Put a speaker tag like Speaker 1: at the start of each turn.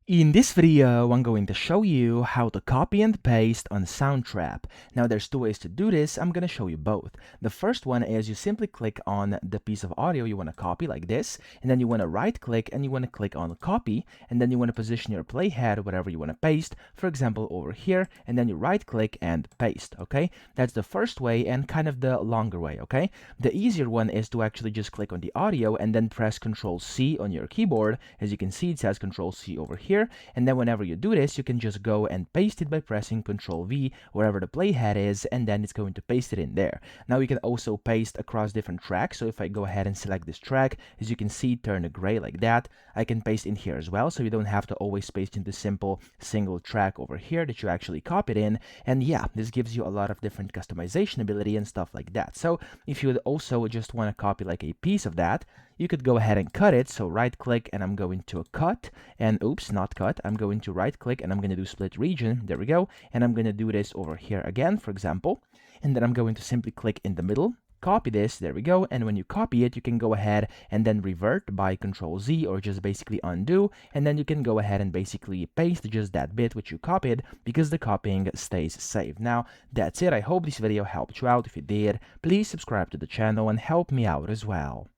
Speaker 1: In this video, I'm going to show you how to copy and paste on Soundtrap. Now there's two ways to do this. I'm going to show you both. The first one is you simply click on the piece of audio you want to copy like this, and then you want to right click and you want to click on copy, and then you want to position your playhead wherever you want to paste, for example over here, and then you right click and paste, okay? That's the first way and kind of the longer way, okay? The easier one is to actually just click on the audio and then press Ctrl C on your keyboard. As you can see, it says Ctrl C over here. And then whenever you do this, you can just go and paste it by pressing Ctrl V wherever the playhead is, and then it's going to paste it in there. Now you can also paste across different tracks. So if I go ahead and select this track, as you can see, turn gray like that, I can paste in here as well. So you don't have to always paste in the simple single track over here that you actually copied in. And yeah, this gives you a lot of different customization ability and stuff like that. So if you would also just want to copy like a piece of that, you could go ahead and cut it. So right click and I'm going to cut, and oops, not cut. I'm going to right click and I'm going to do split region. There we go. And I'm going to do this over here again, for example. And then I'm going to simply click in the middle, copy this, there we go. And when you copy it, you can go ahead and then revert by Control Z or just basically undo. And then you can go ahead and basically paste just that bit which you copied, because the copying stays saved. Now, that's it. I hope this video helped you out. If it did, please subscribe to the channel and help me out as well.